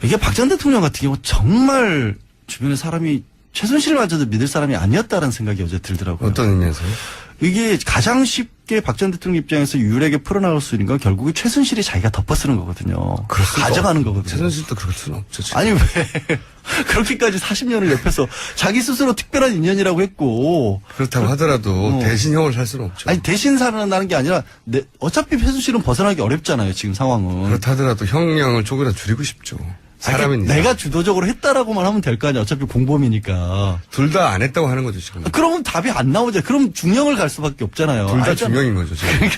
이게 박 전 대통령 같은 경우 정말 주변에 사람이 최순실마저도 믿을 사람이 아니었다는 생각이 어제 들더라고요. 어떤 의미에서요? 이게 가장 쉽게 박 전 대통령 입장에서 유일하게 풀어나갈 수 있는 건 결국에 최순실이 자기가 덮어쓰는 거거든요. 가져가는 거거든요. 최순실도 그럴 수는 없죠. 지금. 아니 왜 그렇게까지 40년을 옆에서 자기 스스로 특별한 인연이라고 했고 그렇다고 하더라도 대신 형을 살 수는 없죠. 아니 대신 살아나는 게 아니라 어차피 최순실은 벗어나기 어렵잖아요 지금 상황은. 그렇다 하더라도 형량을 조금이라도 줄이고 싶죠. 사람이니까. 내가 주도적으로 했다라고만 하면 될 거 아니야. 어차피 공범이니까. 둘 다 안 했다고 하는 거죠 지금. 그러면 답이 안 나오죠. 그럼 중형을 갈 수밖에 없잖아요. 둘 다 알잖아. 중형인 거죠 지금.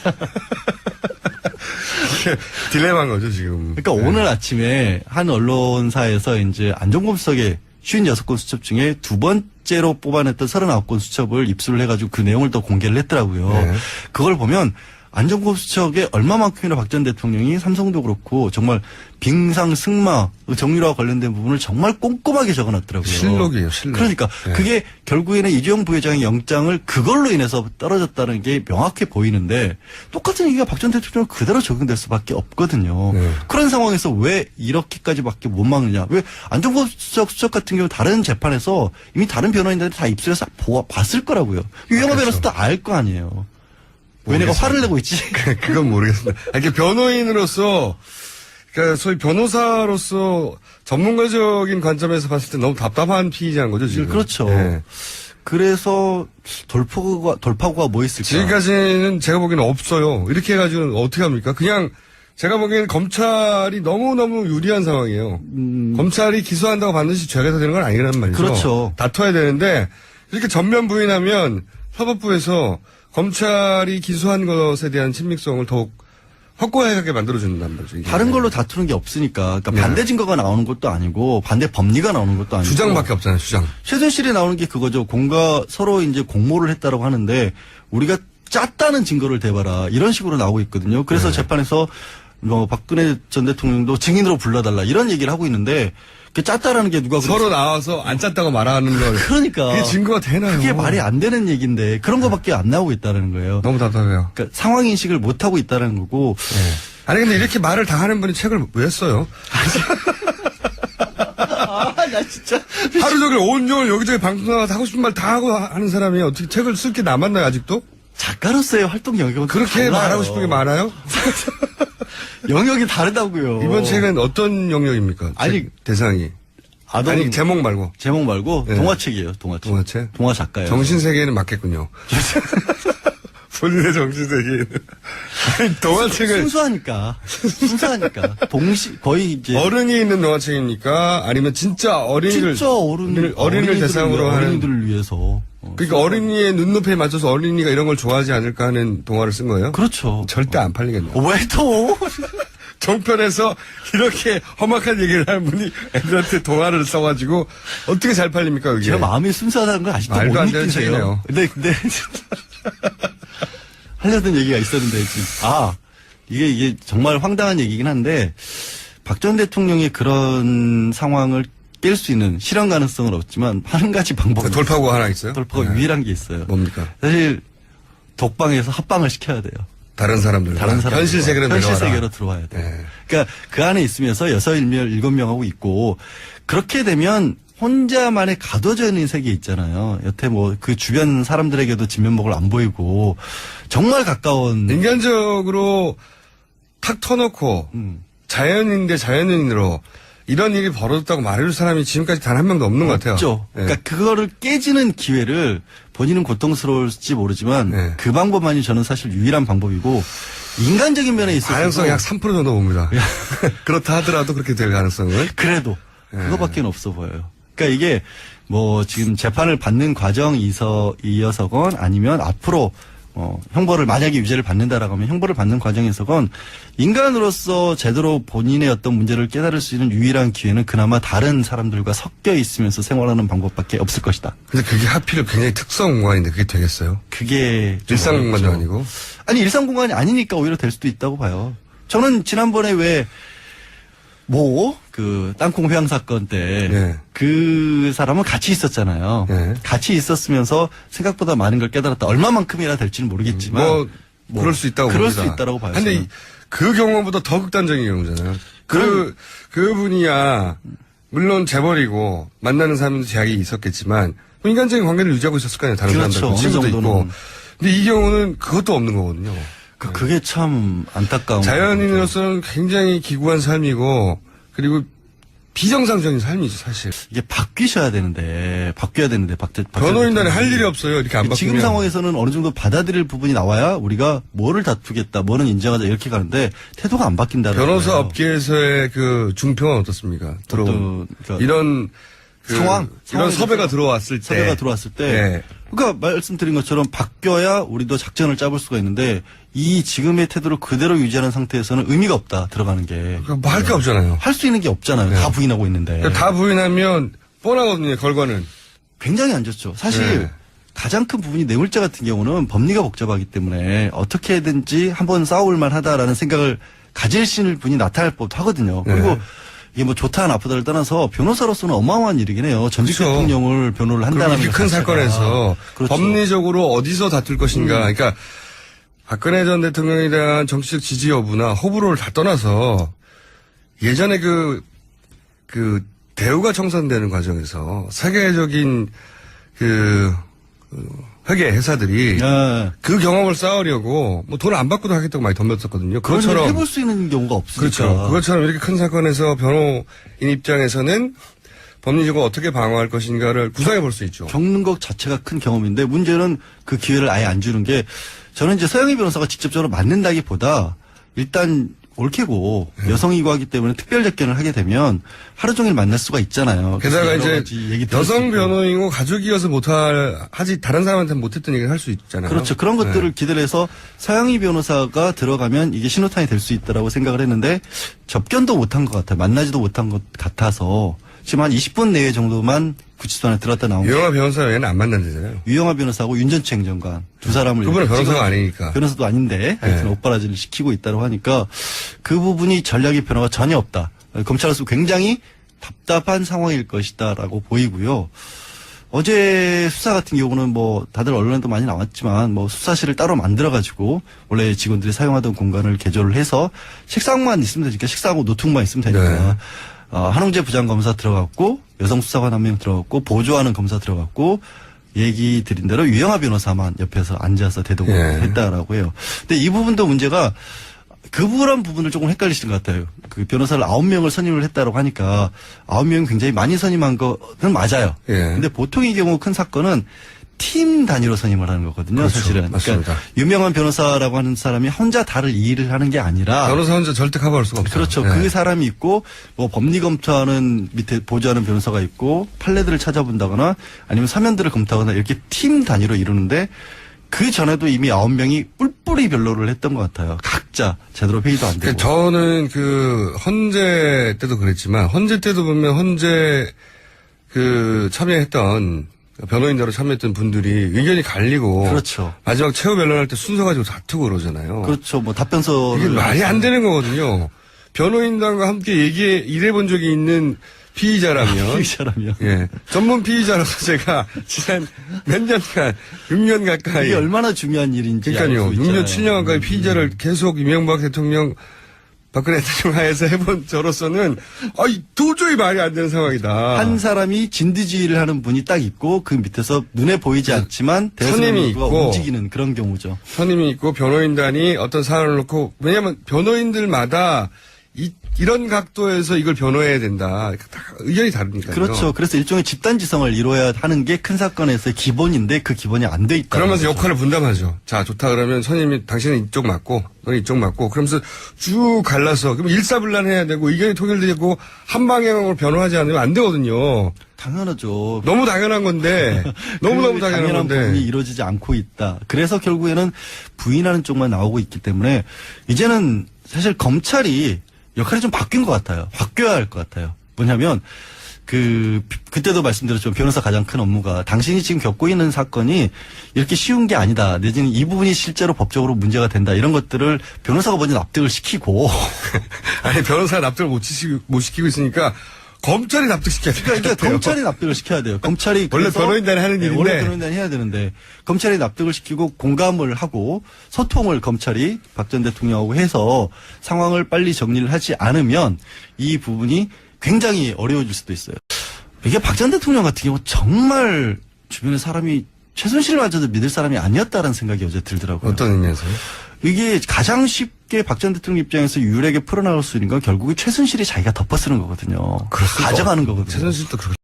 딜레마인 거죠 지금. 그러니까 오늘 아침에 한 언론사에서 이제 안종범 수석의 56건 수첩 중에 두 번째로 뽑아냈던 39건 수첩을 입수를 해가지고 그 내용을 또 공개를 했더라고요. 네. 그걸 보면 안종범 수석에 얼마만큼이나 박 전 대통령이 삼성도 그렇고 정말 빙상 승마 정유라와 관련된 부분을 정말 꼼꼼하게 적어놨더라고요. 실록이에요, 실록. 그러니까 네. 그게 결국에는 이재용 부회장의 영장을 그걸로 인해서 떨어졌다는 게 명확해 보이는데 똑같은 얘기가 박 전 대통령 그대로 적용될 수밖에 없거든요. 네. 그런 상황에서 왜 이렇게까지밖에 못 막느냐? 왜 안종범 수석 같은 경우 다른 재판에서 이미 다른 변호인들한테 다 입수해서 봤을 거라고요. 유영하 그렇죠. 변호사도 알 거 아니에요. 왜 내가 화를 내고 있지? 그건 모르겠습니다. 이렇게 변호인으로서, 그러니까 소위 변호사로서 전문가적인 관점에서 봤을 때 너무 답답한 피의자인 거죠, 지금. 그렇죠. 네. 그래서 돌파구가 뭐 있을까? 지금까지는 제가 보기에는 없어요. 이렇게 해가지고는 어떻게 합니까? 그냥 제가 보기에는 검찰이 너무너무 유리한 상황이에요. 검찰이 기소한다고 반드시 죄가 되는 건 아니라는 말이죠. 그렇죠. 다퉈야 되는데 이렇게 전면 부인하면 사법부에서 검찰이 기소한 것에 대한 친밀성을 더욱 확고하게 만들어준단 말이죠. 이게. 다른 걸로 다투는 게 없으니까. 그러니까 네. 반대 증거가 나오는 것도 아니고 반대 법리가 나오는 것도 아니고. 주장밖에 없잖아요, 주장. 최순실이 나오는 게 그거죠. 서로 이제 공모를 했다라고 하는데 우리가 짰다는 증거를 대봐라. 이런 식으로 나오고 있거든요. 그래서 재판에서 박근혜 전 대통령도 증인으로 불러달라. 이런 얘기를 하고 있는데 그 짰다라는 게 누가 서로 나와서 안 짰다고 말하는 걸. 그러니까. 그게 증거가 되나요? 그게 말이 안 되는 얘기인데 그런 거밖에 안 나오고 있다는 거예요. 너무 답답해요. 그러니까 상황 인식을 못 하고 있다는 거고. 네. 아니 근데 이렇게 말을 다 하는 분이 책을 왜 써요? 나 진짜. 하루 종일 온종일 여기저기 방송 나가서 하고 싶은 말 다 하고 하는 사람이 어떻게 책을 쓸 게 남았나요 아직도? 작가로서의 활동 영역은 그렇게 달라요. 말하고 싶은 게 많아요? 영역이 다르다고요. 이번 책은 어떤 영역입니까? 아니, 책 대상이. 아동 아니 제목 말고. 제목 말고 네. 동화책이에요. 동화책. 동화책? 동화 작가예요. 정신세계에는 맞겠군요. 본인의 정신세계에는. 아니 동화책을. 순수하니까. 거의 이제 어른이 있는 동화책입니까? 아니면 진짜 어린이를. 진짜 어린이를 대상으로 하는. 어린이들을 위해서. 그러니까 어린이의 눈높이에 맞춰서 어린이가 이런 걸 좋아하지 않을까 하는 동화를 쓴 거예요? 그렇죠. 절대 안 팔리겠네요. 왜 또? 종편에서 이렇게 험악한 얘기를 하는 분이 애들한테 동화를 써가지고 어떻게 잘 팔립니까 그게? 제가 마음이 순수하다는 걸 아직도 말도 못 안 되는 느끼세요. 책이네요. 근데 하려던 얘기가 있었는데 지금 이게 정말 황당한 얘기긴 한데 박 전 대통령의 그런 상황을 깰 수 있는 실현 가능성은 없지만 한 가지 방법이 돌파구가 하나 있어요? 돌파가 네. 유일한 게 있어요. 뭡니까? 사실 독방에서 합방을 시켜야 돼요. 다른 사람들. 현실 세계로 현실 내려와라. 세계로 들어와야 돼요. 네. 그러니까 그 안에 있으면서 7명하고 있고 그렇게 되면 혼자만의 가둬져 있는 세계 있잖아요. 여태 뭐 그 주변 사람들에게도 진면목을 안 보이고 정말 가까운 인간적으로 탁 터놓고 자연인 대 자연인으로 이런 일이 벌어졌다고 말해줄 사람이 지금까지 단 한 명도 없는 것 같아요. 없죠. 네. 그러니까 그거를 깨지는 기회를 본인은 고통스러울지 모르지만 네. 그 방법만이 저는 사실 유일한 방법이고 인간적인 면에 있어서 가능성이 약 3% 정도 봅니다. 그렇다 하더라도 그렇게 될 가능성은. 그래도 그거밖에 없어 보여요. 그러니까 이게 뭐 지금 재판을 받는 과정이어서건 아니면 앞으로 형벌을 만약에 유죄를 받는다라고 하면 형벌을 받는 과정에서건 인간으로서 제대로 본인의 어떤 문제를 깨달을 수 있는 유일한 기회는 그나마 다른 사람들과 섞여 있으면서 생활하는 방법밖에 없을 것이다. 근데 그게 하필 굉장히 특성 공간인데 그게 되겠어요? 그게 좀 일상 공간도 어렵죠. 아니고. 아니 일상 공간이 아니니까 오히려 될 수도 있다고 봐요. 저는 지난번에 그 땅콩 회항 사건 때 네. 그 사람은 같이 있었잖아요. 네. 같이 있었으면서 생각보다 많은 걸 깨달았다. 얼마만큼이나 될지는 모르겠지만 그럴 수 있다고 그럴 봅니다. 수 있다라고 봐요. 근데 저는. 그 경우보다 더 극단적인 경우잖아요. 그분이야, 물론 재벌이고, 만나는 사람도 제약이 있었겠지만, 인간적인 관계를 유지하고 있었을 거 아니에요. 다른 그렇죠. 사람들. 어느 친구도 정도는. 있고. 근데 이 경우는 그것도 없는 거거든요. 그게 참 안타까운 자연인으로서는 굉장히 기구한 삶이고, 그리고 비정상적인 삶이죠, 사실. 이게 바뀌어야 되는데 변호인단에 할 일이 없어요. 이렇게 안 바뀌면. 지금 상황에서는 어느 정도 받아들일 부분이 나와야 우리가 뭐를 다투겠다, 뭐는 인정하자 이렇게 가는데 태도가 안 바뀐다는 변호사 거예요. 업계에서의 그 중평은 어떻습니까? 그러니까 이런 상황, 이런 상황에서 섭외가 들어왔을 때. 섭외가 들어왔을 때, 네. 그러니까 말씀드린 것처럼 바뀌어야 우리도 작전을 짜볼 수가 있는데 이 지금의 태도를 그대로 유지하는 상태에서는 의미가 없다 들어가는 게. 뭐 할 게 없잖아요. 할 수 있는 게 없잖아요. 다 부인하고 있는데. 그러니까 다 부인하면 뻔하거든요, 결과는. 굉장히 안 좋죠. 사실 네. 가장 큰 부분이 뇌물죄 같은 경우는 법리가 복잡하기 때문에 어떻게든지 한번 싸울 만하다라는 생각을 가질 분이 나타날 법도 하거든요. 그리고 네. 이게 뭐 좋다 나쁘다를 떠나서 변호사로서는 어마어마한 일이긴 해요. 전직 그렇죠. 대통령을 변호를 한다는 이렇게 큰 사건에서 그렇죠. 법리적으로 어디서 다툴 것인가. 그러니까 박근혜 전 대통령에 대한 정치적 지지 여부나 호불호를 다 떠나서 예전에 그 대우가 청산되는 과정에서 세계적인 회계 회사들이 네. 그 경험을 쌓으려고 뭐 돈 안 받고도 하겠다고 많이 덤볐었거든요. 그런 일을 그것처럼 해볼 수 있는 경우가 없으니까. 그렇죠. 그것처럼 이렇게 큰 사건에서 변호인 입장에서는 법리적으로 어떻게 방어할 것인가를 구상해 볼 수 있죠. 겪는 것 자체가 큰 경험인데 문제는 그 기회를 아예 안 주는 게 저는 이제 서영희 변호사가 직접적으로 맞는다기보다 일단 옳게고 여성이고 하기 때문에 특별 접견을 하게 되면 하루 종일 만날 수가 있잖아요. 게다가 그래서 여러 이제 가지 얘기 들을 수 여성 있고. 변호인이고 가족이어서 하지 다른 사람한테는 못했던 얘기를 할 수 있잖아요. 그렇죠. 그런 것들을 네. 기대를 해서 서영희 변호사가 들어가면 이게 신호탄이 될 수 있다라고 생각을 했는데 접견도 못한 것 같아요. 만나지도 못한 것 같아서 지금 한 20분 내외 정도만 구치소 안에 들어갔다 나온 유영아 변호사 외에는 안 만난다잖아요. 유영아 변호사하고 윤전치 행정관 두 사람을 그분은 이렇게 변호사가 찍어서 아니니까. 변호사도 아닌데 하여튼 네. 오빠라지를 시키고 있다고 하니까 그 부분이 전략의 변화가 전혀 없다. 검찰로서 굉장히 답답한 상황일 것이다라고 보이고요. 어제 수사 같은 경우는 뭐 다들 언론에도 많이 나왔지만 뭐 수사실을 따로 만들어가지고 원래 직원들이 사용하던 공간을 개조를 해서 식상만 있으면 되니까 식사하고 노트북만 있으면 되니까. 네. 한홍재 부장검사 들어갔고 여성 수사관 한 명 들어갔고 보조하는 검사 들어갔고 얘기 드린 대로 유영아 변호사만 옆에서 앉아서 대동을 예. 했다라고 해요. 근데 이 부분도 문제가 그런 부분을 조금 헷갈리시는 것 같아요. 그 변호사를 9명을 선임을 했다라고 하니까 9명이 굉장히 많이 선임한 거는 맞아요. 예. 근데 보통의 경우 큰 사건은 팀 단위로 선임을 하는 거거든요. 그렇죠. 사실은. 맞습니다. 그러니까 유명한 변호사라고 하는 사람이 혼자 다를 일을 하는 게 아니라 변호사 혼자 절대 커버할 수가 없죠. 그렇죠. 네. 그 사람이 있고 뭐 법리 검토하는 밑에 보조하는 변호사가 있고 판례들을 찾아본다거나 아니면 사면들을 검토하거나 이렇게 팀 단위로 이루는데 그 전에도 이미 9명이 뿔뿔이 변론을 했던 것 같아요. 각자 제대로 회의도 안 되고. 그러니까 저는 헌재 때도 그랬지만 헌재 때도 보면 헌재 참여했던 변호인으로 참여했던 분들이 의견이 갈리고 그렇죠. 마지막 최후 변론할 때 순서 가지고 다투고 그러잖아요. 그렇죠. 뭐 답변서를 이게 말이 안 되는 거거든요. 변호인단과 함께 일해본 적이 있는 피의자라면 피의자라면 예. 전문 피의자로서 제가 지난 몇 년간 6년 가까이 이게 얼마나 중요한 일인지 그러니까요. 알고 6년 있잖아요. 7년 가까이 피의자를 계속 이명박 대통령 박근혜 대통령 하에서 해본 저로서는 도저히 말이 안 되는 상황이다. 한 사람이 진두지휘를 하는 분이 딱 있고 그 밑에서 눈에 보이지 않지만 선임이 대선인구가 있고 움직이는 그런 경우죠. 선임이 있고 변호인단이 어떤 사안을 놓고 왜냐하면 변호인들마다 이런 각도에서 이걸 변호해야 된다. 다 의견이 다르니까요. 그렇죠. 그래서 일종의 집단지성을 이루어야 하는 게 큰 사건에서의 기본인데 그 기본이 안 돼 있다. 그러면서 역할을 분담하죠. 자, 좋다 그러면 선임이 당신은 이쪽 맞고 너는 이쪽 맞고 그러면서 쭉 갈라서 그럼 일사불란해야 되고 의견이 통일되고 한 방향으로 변호하지 않으면 안 되거든요. 당연하죠. 너무 당연한 건데 너무너무 당연한 건데 부분이 이루어지지 않고 있다. 그래서 결국에는 부인하는 쪽만 나오고 있기 때문에 이제는 사실 검찰이 역할이 좀 바뀐 것 같아요. 바뀌어야 할 것 같아요. 뭐냐면 그때도 말씀드렸죠. 변호사 가장 큰 업무가 당신이 지금 겪고 있는 사건이 이렇게 쉬운 게 아니다. 내지는 이 부분이 실제로 법적으로 문제가 된다. 이런 것들을 변호사가 먼저 납득을 시키고 아니 변호사가 납득을 못 시키고 있으니까 검찰이 납득시켜야 돼요. 그러니까 검찰이 납득을 시켜야 돼요. 검찰이 원래 그래서- 변호인단이 하는 일인데. 원래 변호인단이 해야 되는데 검찰이 납득을 시키고 공감을 하고 소통을 검찰이 박 전 대통령하고 해서 상황을 빨리 정리를 하지 않으면 이 부분이 굉장히 어려워질 수도 있어요. 이게 박 전 대통령 같은 경우 정말 주변에 사람이 최순실마저도 믿을 사람이 아니었다라는 생각이 어제 들더라고요. 어떤 의미에서요? 이게 가장 쉽게 박 전 대통령 입장에서 유일하게 풀어나갈 수 있는 건 결국에 최순실이 자기가 덮어쓰는 거거든요. 가져가는 거거든요. 최순실도 그렇게